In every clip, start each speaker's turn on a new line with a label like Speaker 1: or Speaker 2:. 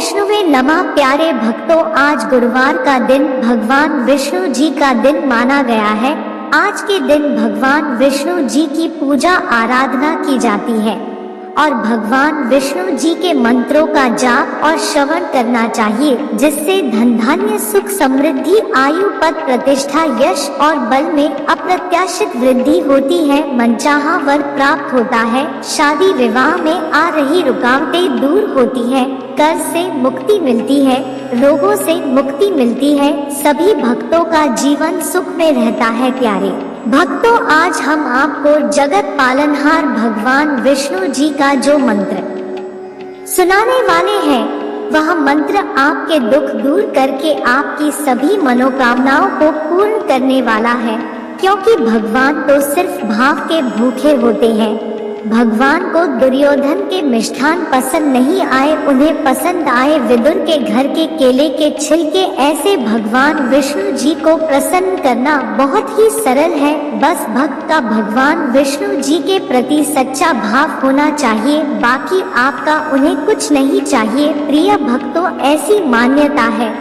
Speaker 1: वैष्णवे नमः। प्यारे भक्तों, आज गुरुवार का दिन भगवान विष्णु जी का दिन माना गया है। आज के दिन भगवान विष्णु जी की पूजा आराधना की जाती है और भगवान विष्णु जी के मंत्रों का जाप और श्रवण करना चाहिए, जिससे धन धान्य सुख समृद्धि आयु पद प्रतिष्ठा यश और बल में अप्रत्याशित वृद्धि होती है। मनचाहा वर प्राप्त होता है, शादी विवाह में आ रही रुकावटें दूर होती है, कर्ज से मुक्ति मिलती है, रोगों से मुक्ति मिलती है, सभी भक्तों का जीवन सुख में रहता है। प्यारे भक्तों, आज हम आपको जगत पालनहार भगवान विष्णु जी का जो मंत्र सुनाने वाले हैं, वह मंत्र आपके दुख दूर करके आपकी सभी मनोकामनाओं को पूर्ण करने वाला है, क्योंकि भगवान तो सिर्फ भाव के भूखे होते हैं। भगवान को दुर्योधन के मिष्ठान पसंद नहीं आए, उन्हें पसंद आए विदुर के घर के केले के छिलके। ऐसे भगवान विष्णु जी को प्रसन्न करना बहुत ही सरल है। बस भक्त का भगवान विष्णु जी के प्रति सच्चा भाव होना चाहिए, बाकी आपका उन्हें कुछ नहीं चाहिए। प्रिय भक्तों, ऐसी मान्यता है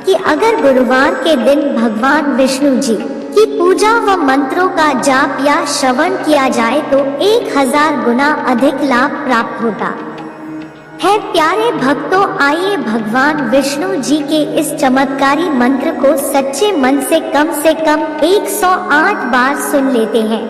Speaker 1: कि अगर गुरुवार के दिन भगवान विष्णु जी की पूजा व मंत्रों का जाप या श्रवण किया जाए तो 1000 गुना अधिक लाभ प्राप्त होता है। प्यारे भक्तों, आइए भगवान विष्णु जी के इस चमत्कारी मंत्र को सच्चे मन से कम 108 बार सुन लेते हैं।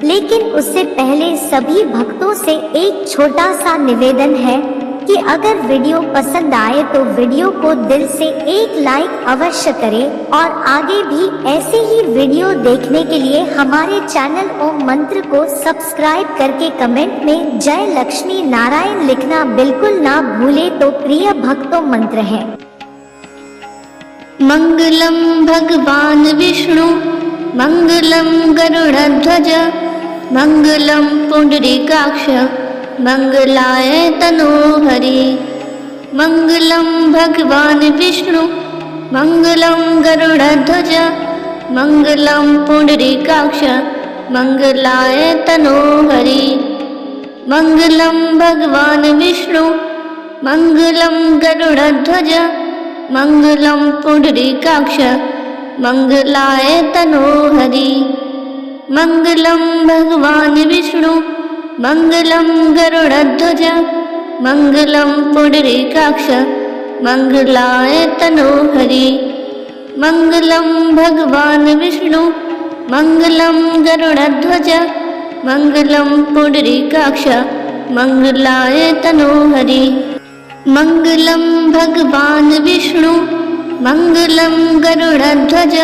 Speaker 1: लेकिन उससे पहले सभी भक्तों से एक छोटा सा निवेदन है कि अगर वीडियो पसंद आए तो वीडियो को दिल से एक लाइक अवश्य करें और आगे भी ऐसे ही वीडियो देखने के लिए हमारे चैनल ओम मंत्र को सब्सक्राइब करके कमेंट में जय लक्ष्मी नारायण लिखना बिल्कुल ना भूले। तो प्रिय भक्तों, मंत्र है।
Speaker 2: मंगलम भगवान विष्णु मंगलम गरुड़ध्वज मंगलम पुंडरीकाक्ष मंगलाय तनोहरि। मंगलम भगवान विष्णु मंगलम गरुड़ध्वज मंगलम पुंडरीकाक्ष मंगलाय तनोहरि। मंगलम भगवान विष्णु मंगलम गरुड़ध्वज मंगलम पुंडरीकाक्ष मंगलाय तनोहरि। मंगलम भगवान विष्णु मंगलम गरुड़ध्वज मंगलम पुंडरीकाक्ष मंगलाय तनोहरि। मंगलम भगवान विष्णु मंगलम गरुड़ध्वज मंगलम पुंडरीकाक्ष मंगलाय तनोहरि। मंगलम भगवान विष्णु मंगलम गरुड़ध्वज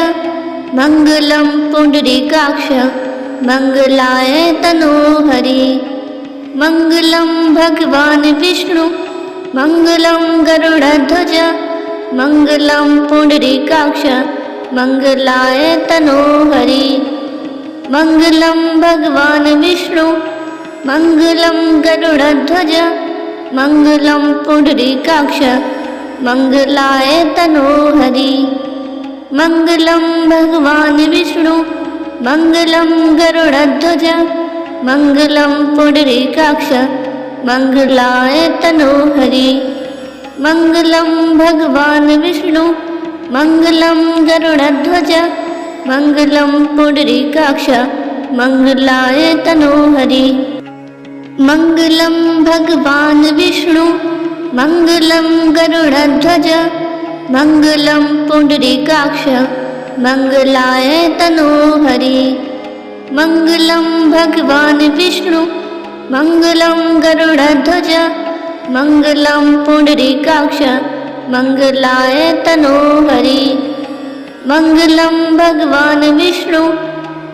Speaker 2: मंगलम पुंडरीकाक्ष मंगलाय तनोहरि। मंगलम भगवान विष्णु मंगलम गरुड़ध्वज मंगलम पुंडरीकाक्ष मंगलाय तनोहरि। मंगलम भगवान विष्णु मंगलम गरुड़ध्वज मंगलम पुंडरीकाक्ष मंगलाय तनोहरि। मंगलम भगवान विष्णु मंगलम गरुड़ध्वज मंगलम पुंडरीकाक्ष मंगलाय तनोहरि। मंगलम भगवान विष्णु मंगलम गरुड़ध्वज मंगलम पुंडरीकाक्ष मंगलाय तनोहरि। मंगलम भगवान विष्णु मंगलम गरुड़ध्वज मंगलम पुंडरीकाक्ष मंगलाय तनोहरि। मंगलम भगवान विष्णु मंगलम गरुड़ध्वज मंगलम पुंडरीकाक्ष मंगलाय तनोहरि। मंगलम भगवान विष्णु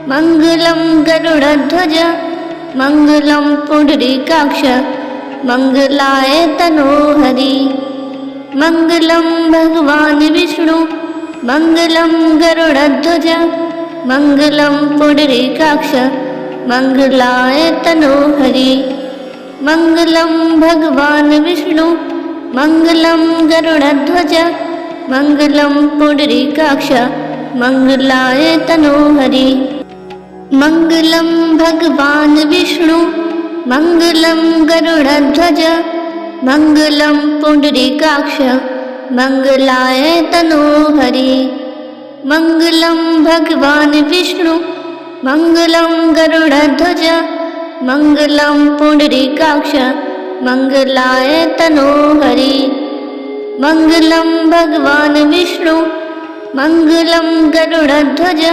Speaker 2: मंगलम गरुड़ध्वज मंगलम पुंडरीकाक्ष मंगलाय तनोहरि। मंगलम भगवान विष्णु मंगलम गरुड़ध्वज मंगलम पुंडरीकाक्ष मंगलाय तनोहरि। मंगलम भगवान विष्णु मंगलम गरुड़ध्वज मंगलम पुंडरीकाक्ष मंगलाय तनोहरि। मंगलम भगवान विष्णु मंगलम गरुड़ध्वज मङ्गलं पुण्डरीकाक्ष मङ्गलाय तनोहरि मङ्गलं भगवान् विष्णु मङ्गलं गरुडध्वज मङ्गलं पुण्डरीकाक्ष मङ्गलाय तनोहरि मङ्गलं भगवान् विष्णु मङ्गलं गरुडध्वज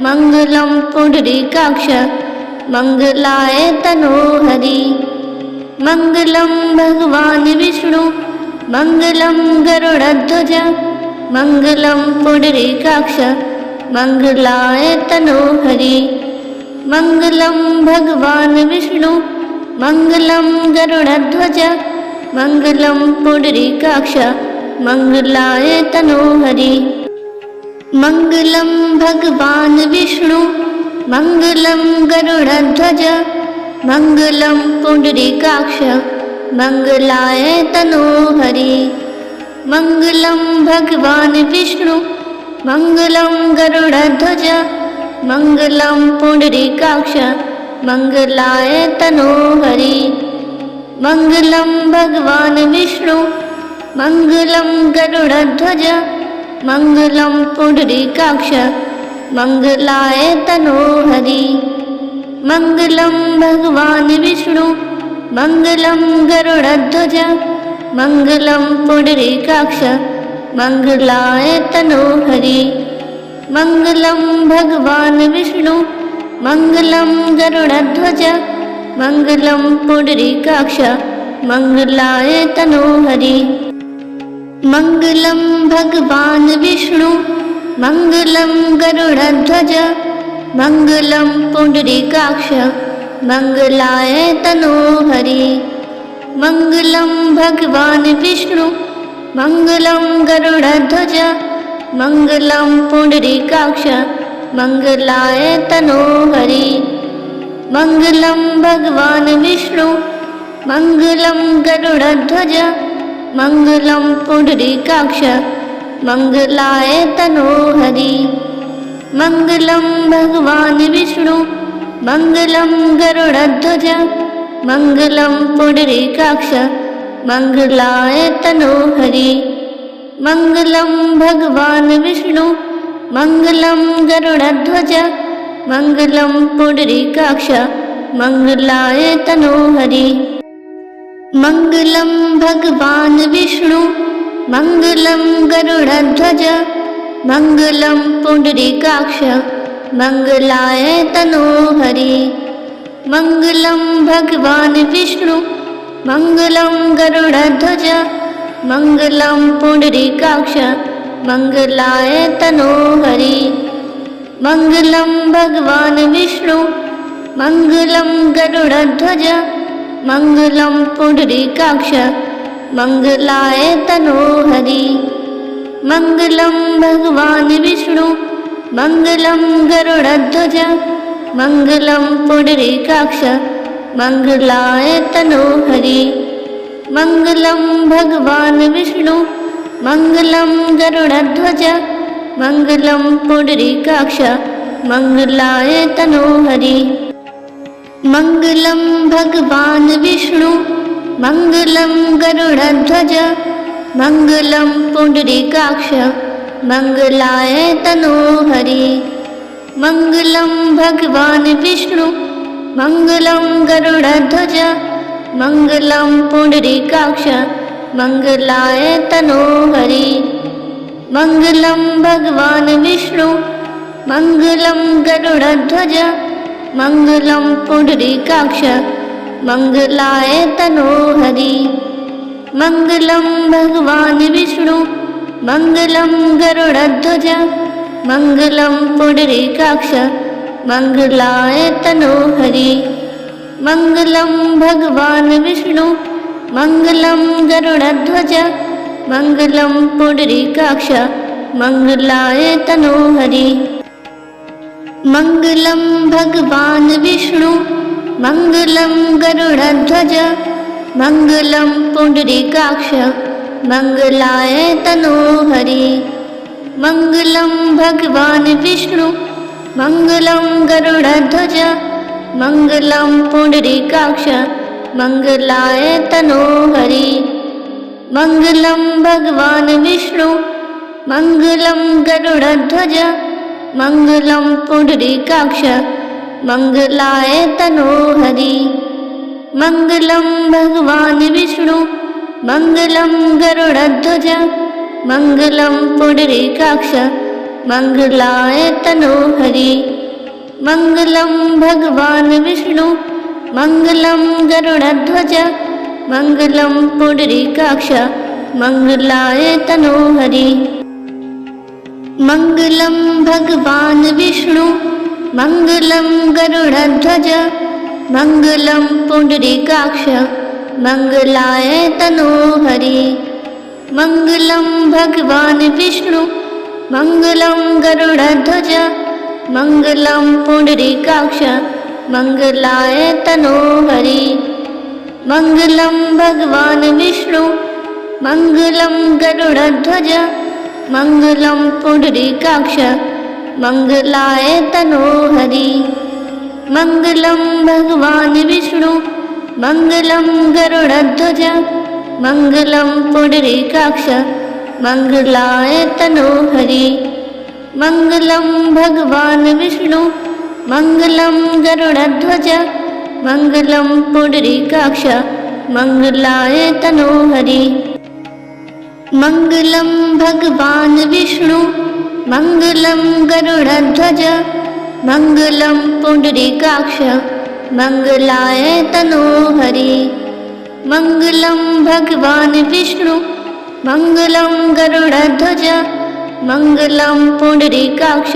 Speaker 2: मङ्गलं पुण्डरीकाक्ष मङ्गलाय तनोहरि मङ्गलं भगवान् विष्णु मङ्गलं गरुडध्वज मङ्गलं पुण्डरीकाक्ष मङ्गलाय तनोहरि मङ्गलं भगवान् विष्णु मङ्गलं गरुडध्वज मङ्गलं पुण्डरीकाक्ष मङ्गलाय तनोहरि मङ्गलं भगवान् विष्णु मङ्गलं गरुडध्वज मङ्गलं पुण्डरीकाक्ष मङ्गलाय तनोहरि मङ्गलं भगवान् विष्णु मङ्गलं गरुडध्वज मङ्गलं पुण्डरीकाक्ष मङ्गलाय तनोहरि मङ्गलं भगवान् विष्णु मङ्गलं गरुडध्वज मङ्गलं पुण्डरीकाक्ष मङ्गलाय तनोहरि मङ्गलं भगवान् विष्णु मङ्गलं गरुडध्वज मङ्गलं पुण्डरीकाक्ष मङ्गलाय तनोहरि मङ्गलं भगवान् विष्णु मङ्गलं गरुडध्वज मङ्गलं पुण्डरीकाक्ष मङ्गलाय तनोहरि मङ्गलं भगवान् विष्णु मङ्गलं गरुडध्वज मङ्गलं पुण्डरीकाक्ष मङ्गलाय तनोहरि मङ्गलं भगवान् विष्णु मङ्गलं गरुडध्वज मङ्गलं पुण्डरीकाक्ष मङ्गलाय तनोहरि मङ्गलं भगवान् विष्णु मङ्गलं गरुडध्वज मङ्गलं पुण्डरीकाक्ष मङ्गलाय तनोहरि मङ्गलं भगवान् विष्णु मङ्गलं गरुडध्वज मङ्गलं पुण्डरीकाक्ष मङ्गलाय तनोहरि मङ्गलं भगवान् विष्णु मङ्गलं गरुडध्वज मङ्गलं पुण्डरीकाक्ष मङ्गलाय तनोहरि मङ्गलं भगवान् विष्णु मङ्गलं गरुडध्वज मङ्गलं पुण्डरीकाक्ष मङ्गलाय तनोहरि मङ्गलं भगवान् विष्णु मङ्गलं गरुडध्वज मङ्गलं पुण्डरीकाक्ष मङ्गलाय तनोहरि मङ्गलं भगवान् विष्णु मङ्गलं गरुडध्वज मङ्गलं पुण्डरीकाक्ष मङ्गलाय तनोहरि मङ्गलं भगवान् विष्णु मङ्गलं गरुडध्वज मङ्गलं पुण्डरीकाक्ष मङ्गलाय तनोहरि मङ्गलं भगवान् विष्णु मङ्गलं गरुडध्वज मङ्गलं पुण्डरीकाक्ष मङ्गलाय तनोहरि मङ्गलं भगवान् विष्णु मङ्गलं गरुडध्वज मङ्गलं पुण्डरीकाक्ष मङ्गलाय तनोहरि मङ्गलं भगवान् विष्णु मङ्गलं गरुडध्वज मङ्गलं पुण्डरीकाक्ष मङ्गलाय तनोहरि मङ्गलं भगवान् विष्णु मङ्गलं गरुडध्वज मङ्गलं पुण्डरीकाक्ष मङ्गलाय तनोहरि मङ्गलं भगवान् विष्णु मङ्गलं गरुडध्वज मङ्गलं पुण्डरीकाक्ष मङ्गलाय तनोहरि मङ्गलं भगवान् विष्णु मङ्गलं गरुडध्वज मङ्गलं पुण्डरीकाक्ष मङ्गलाय तनोहरि मङ्गलं भगवान् विष्णु मङ्गलं गरुडध्वज मङ्गलं पुण्डरीकाक्ष मङ्गलाय तनोहरि मङ्गलं भगवान् विष्णु मङ्गलं गरुडध्वज मङ्गलं पुण्डरीकाक्ष मंगलाय तनोहरि। मंगलम भगवान विष्णु मंगलम गरुड़ध्वज मंगलम पुंडरीकाक्ष मंगलाय तनोहरि। मंगलम भगवान विष्णु मंगलम गरुड़ध्वज मंगलम पुंडरीकाक्ष मंगलाय तनोहरि। मंगलम भगवान विष्णु मंगलम गरुड़ध्वज मंगलम पुंडरीकाक्ष मंगलाय तनोहरि। मंगलम भगवान विष्णु मंगलम गरुड़ध्वज मंगलम पुंडरीकाक्ष मंगलाय तनोहरि। मंगलम भगवान विष्णु मंगलम गरुड़ध्वज मंगलम पुंडरीकाक्ष मंगलाय तनोहरि। मंगलम भगवान विष्णु मंगलम गरुड़ध्वज मंगलम पुंडरीकाक्ष मंगलाय तनोहरि। मंगलम भगवान विष्णु मंगलम गरुड़ध्वज मंगलम पुंडरीकाक्ष मंगलाय तनोहरि। मंगलम भगवान विष्णु मंगलम गरुड़ध्वज मंगलम पुंडरीकाक्ष मंगलाय तनोहरि। मंगलम भगवान विष्णु मंगलम गरुड़ध्वज मंगलम पुंडरीकाक्ष मंगलाय तनोहरि। मंगलम भगवान विष्णु मंगलम गरुड़ध्वज मंगलम पुंडरीकाक्ष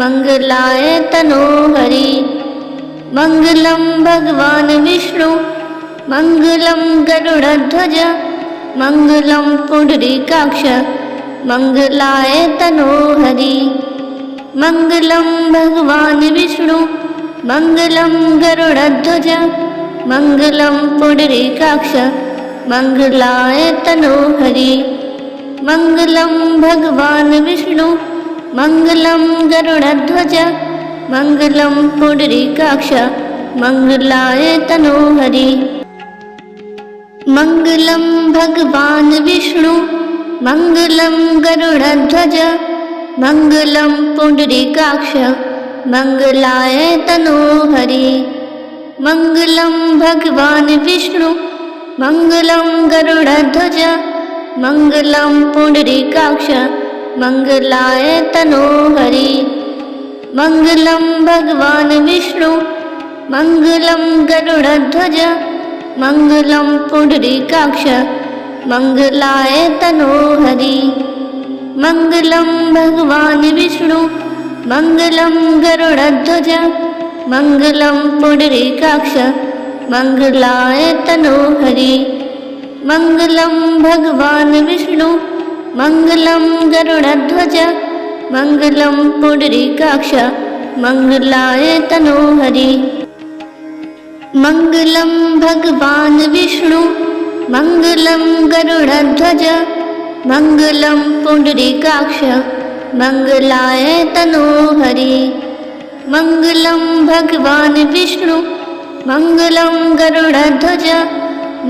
Speaker 2: मंगलाय तनोहरि। मंगलम भगवान विष्णु मंगलम गरुड़ध्वज मंगलम पुंडरीकाक्ष मंगलाय तनोहरि। मंगलम भगवान विष्णु मंगलम गरुड़ध्वज मंगलम पुंडरीकाक्ष मंगलाय तनोहरि। मंगलम भगवान विष्णु मंगलम गरुड़ध्वज मंगलम पुंडरीकाक्ष मंगलाय तनोहरि। मंगलम भगवान विष्णु मंगलम गरुड़ध्वज मंगलम पुंडरीकाक्ष मंगलाय तनोहरि। मंगलम भगवान विष्णु मंगलम गरुड़ध्वज मंगलम पुंडरीकाक्ष मंगलाय तनोहरि। मंगलम भगवान विष्णु मंगलम गरुड़ध्वज मंगलम पुंडरीकाक्ष मंगलाय तनोहरि। मंगलम भगवान विष्णु मंगलम गरुड़ध्वज मंगलम पुंडरीकाक्ष मंगलाय तनोहरि। मंगलम भगवान विष्णु मंगलम गरुड़ध्वज मंगलम पुंडरीकाक्ष मंगलाय तनोहरि। मंगलम भगवान विष्णु मंगलम गरुड़ध्वज मंगलम पुंडरीकाक्ष मंगलाय तनोहरि। मंगलम भगवान विष्णु मंगलम गरुड़ध्वज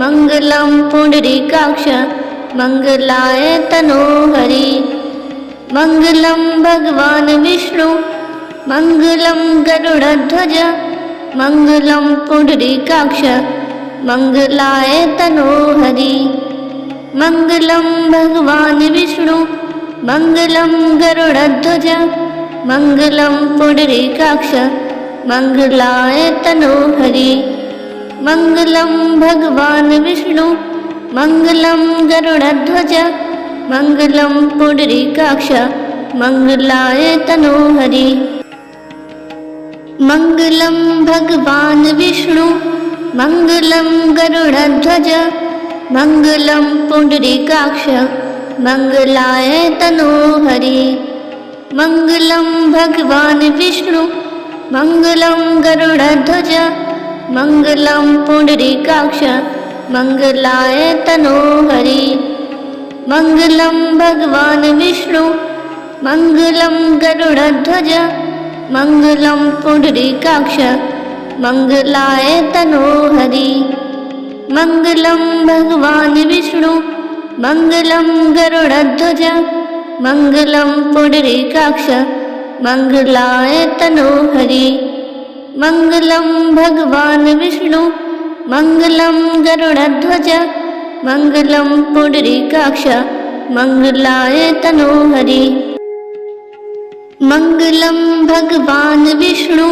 Speaker 2: मंगलम पुंडरीकाक्ष मंगलाय तनोहरि। मंगलम भगवान विष्णु मंगलम गरुड़ध्वज मंगलम पुंडरीकाक्ष मंगलाय तनोहरि। मंगलम भगवान विष्णु मंगलम गरुड़ध्वज मंगलम पुंडरीकाक्ष मंगलाय तनोहरि। मंगलम भगवान विष्णु मंगलम गरुड़ध्वज मंगलम पुंडरीकाक्ष मंगलाय तनोहरि। मंगलम भगवान विष्णु मंगलम गरुड़ध्वज मंगलम पुंडरीकाक्ष मंगलाय तनोहरि। मंगलम भगवान विष्णु मंगलम गरुड़ध्वज मंगलम पुंडरीकाक्ष मंगलाय तनोहरि। मंगलम भगवान विष्णु मंगलम गरुड़ध्वज मंगलम पुंडरीकाक्ष मंगलाय तनोहरि। मङ्गलं भगवान् विष्णु मङ्गलं गरुडध्वज मङ्गलं पुण्डरीकाक्ष मङ्गलाय तनोहरि मङ्गलं भगवान् विष्णु मङ्गलं गरुडध्वज मङ्गलं पुण्डरीकाक्ष मङ्गलाय तनोहरि मङ्गलं भगवान् विष्णु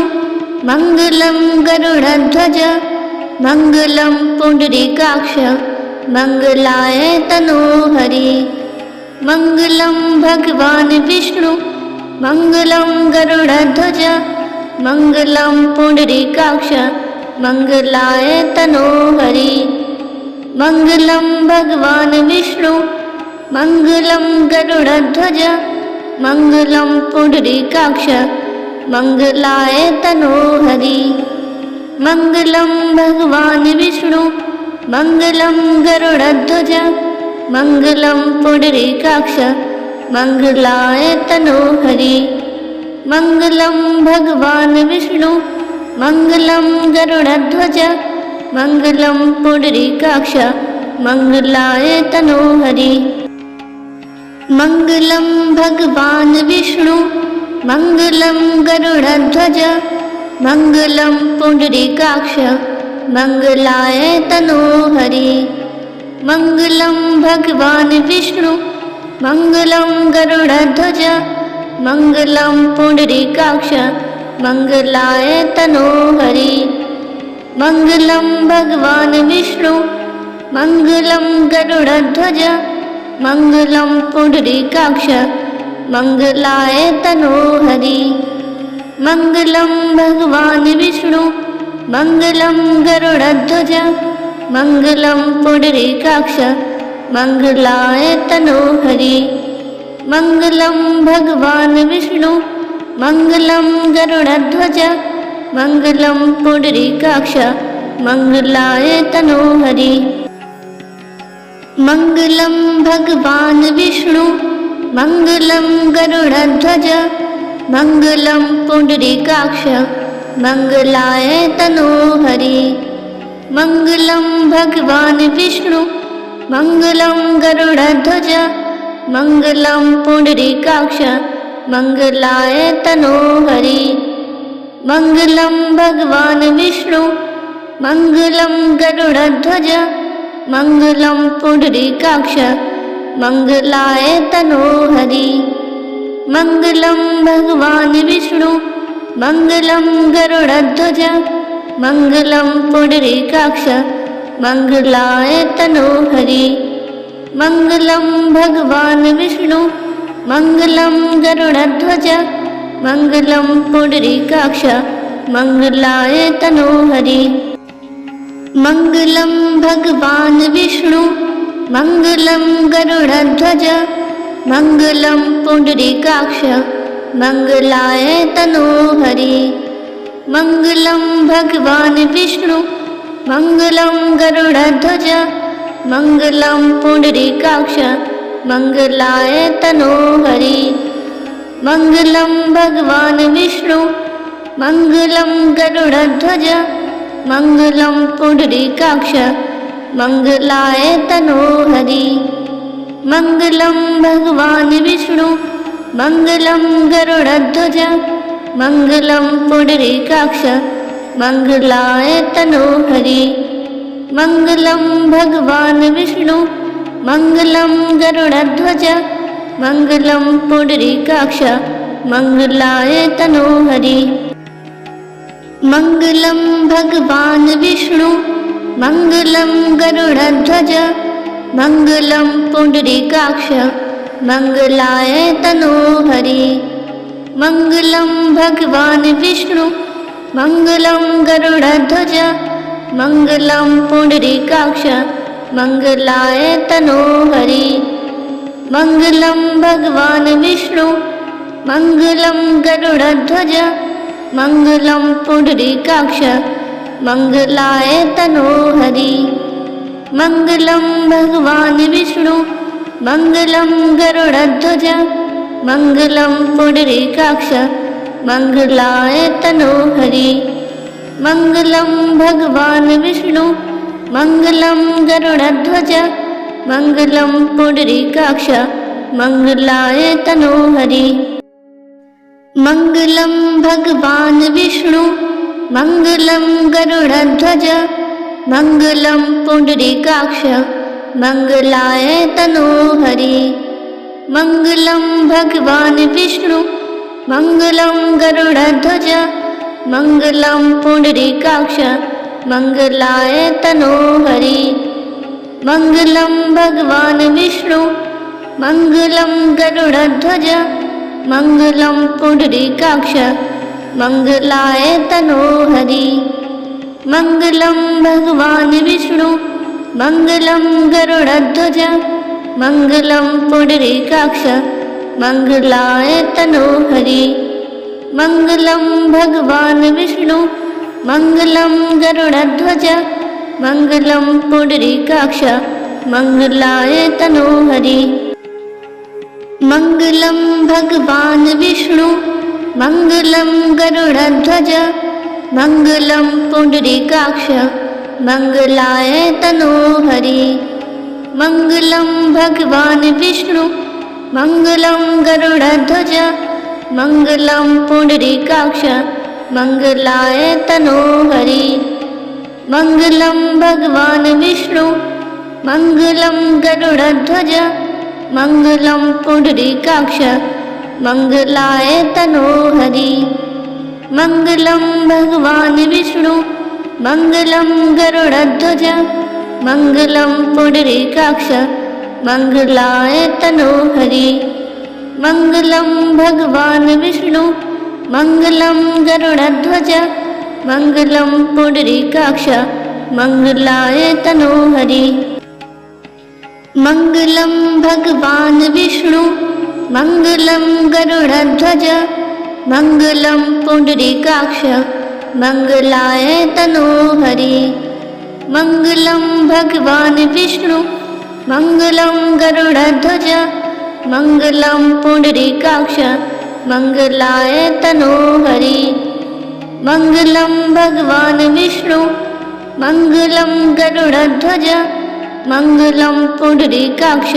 Speaker 2: मङ्गलं गरुडध्वज मङ्गलं पुण्डरीकाक्ष मङ्गलाय तनोहरि मङ्गलं भगवान् विष्णु मङ्गलं गरुडध्वज मङ्गलं पुण्डरीकाक्ष मङ्गलाय तनोहरि मङ्गलं भगवान् विष्णु मङ्गलं गरुडध्वज मङ्गलं पुण्डरीकाक्ष मङ्गलाय तनोहरि मङ्गलं भगवान् विष्णु मङ्गलं गरुडध्वज मङ्गलं पुण्डरीकाक्ष मङ्गलाय तनोहरि मङ्गलं भगवान् विष्णु मङ्गलं गरुडध्वज मङ्गलं पुण्डरीकाक्ष मङ्गलाय तनोहरि मङ्गलं भगवान् विष्णु मङ्गलं गरुडध्वज मङ्गलं पुण्डरीकाक्ष मङ्गलाय तनोहरि मङ्गलं भगवान् विष्णु मङ्गलं गरुडध्वज मङ्गलं पुण्डरीकाक्ष मङ्गलाय तनोहरि मङ्गलं भगवान् विष्णु मङ्गलं गरुडध्वज मङ्गलं पुण्डरीकाक्ष मङ्गलाय तनोहरि मङ्गलं भगवान् विष्णु मङ्गलं गरुडध्वज मङ्गलं पुण्डरीकाक्ष मङ्गलाय तनोहरि मङ्गलं भगवान् विष्णु मङ्गलं गरुडध्वज मङ्गलं पुण्डरीकाक्ष मङ्गलाय तनोहरि मङ्गलं भगवान् विष्णु मङ्गलं गरुडध्वज मङ्गलं पुण्डरीकाक्ष मङ्गलाय तनोहरि मङ्गलं भगवान् विष्णु मङ्गलं गरुडध्वज मङ्गलं पुण्डरीकाक्ष मङ्गलाय तनोहरि मङ्गलं भगवान् विष्णु मङ्गलं गरुडध्वज मङ्गलं पुण्डरीकाक्ष मङ्गलाय तनोहरि मङ्गलं भगवान् विष्णु मङ्गलं गरुडध्वज मङ्गलं पुण्डरीकाक्ष मङ्गलाय तनोहरि मङ्गलं भगवान् विष्णु मङ्गलं गरुडध्वज मङ्गलं पुण्डरीकाक्ष मङ्गलाय तनोहरि मङ्गलं भगवान् विष्णु मङ्गलं गरुडध्वज मङ्गलं पुण्डरीकाक्ष मङ्गलाय तनोहरि मङ्गलं भगवान् विष्णु मङ्गलं गरुडध्वज मङ्गलं पुण्डरीकाक्ष मङ्गलाय तनोहरि मङ्गलं भगवान् विष्णु मङ्गलं गरुडध्वज मङ्गलं पुण्डरीकाक्ष मङ्गलाय तनोहरि मङ्गलं भगवान् विष्णु मङ्गलं गरुडध्वज मङ्गलं पुण्डरीकाक्ष मङ्गलाय तनोहरि मङ्गलं भगवान् विष्णु मङ्गलं गरुडध्वज मङ्गलं पुण्डरीकाक्ष मङ्गलाय तनोहरि मङ्गलं भगवान् विष्णु मङ्गलं गरुडध्वज मङ्गलं पुण्डरीकाक्ष मङ्गलाय तनोहरि मङ्गलं भगवान् विष्णु मङ्गलं गरुडध्वज मङ्गलं पुण्डरीकाक्ष मङ्गलाय तनोहरि मङ्गलं भगवान् विष्णु मङ्गलं गरुडध्वज मङ्गलं पुण्डरीकाक्ष मङ्गलाय तनोहरि मङ्गलं भगवान् विष्णु मङ्गलं गरुडध्वज मङ्गलं पुण्डरीकाक्ष मङ्गलाय तनोहरि मङ्गलं भगवान् विष्णु मङ्गलं गरुडध्वज मङ्गलं पुण्डरीकाक्ष मङ्गलाय तनोहरि मङ्गलं भगवान् विष्णु मङ्गलं गरुडध्वज मङ्गलं पुण्डरीकाक्ष मङ्गलाय तनोहरि मङ्गलं भगवान् विष्णु मङ्गलं गरुडध्वज मङ्गलं पुण्डरीकाक्ष मङ्गलाय तनोहरि मङ्गलं भगवान् विष्णु मङ्गलं गरुडध्वज मङ्गलं पुण्डरीकाक्ष मङ्गलाय तनोहरि मङ्गलं भगवान् विष्णु मङ्गलं गरुडध्वज मङ्गलं पुण्डरीकाक्ष मङ्गलाय तनोहरि मङ्गलं भगवान् विष्णु मङ्गलं गरुडध्वज मङ्गलं पुण्डरीकाक्ष मङ्गलाय तनोहरि मङ्गलं भगवान् विष्णु मङ्गलं गरुडध्वज मङ्गलं पुण्डरीकाक्ष मङ्गलाय तनोहरि मङ्गलं भगवान् विष्णु मङ्गलं गरुडध्वज मङ्गलं पुण्डरीकाक्ष मङ्गलाय तनोहरि मङ्गलं भगवान् विष्णु मङ्गलं गरुडध्वज मङ्गलं पुण्डरीकाक्ष मङ्गलाय तनोहरि मङ्गलं भगवान् विष्णु मङ्गलं गरुडध्वज मङ्गलं पुण्डरीकाक्ष मङ्गलाय तनोहरि मङ्गलं भगवान् विष्णु मङ्गलं गरुडध्वज मङ्गलं पुण्डरीकाक्ष मङ्गलाय तनोहरि मङ्गलं भगवान् विष्णु मङ्गलं गरुडध्वज मङ्गलं पुण्डरीकाक्ष मङ्गलाय तनोहरि मङ्गलं भगवान् विष्णु मङ्गलं गरुडध्वज मङ्गलं पुण्डरीकाक्ष मङ्गलाय तनोहरि मङ्गलं भगवान् विष्णु मङ्गलं गरुडध्वज मङ्गलं पुण्डरीकाक्ष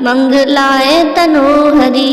Speaker 2: मङ्गलाय तनोहरि।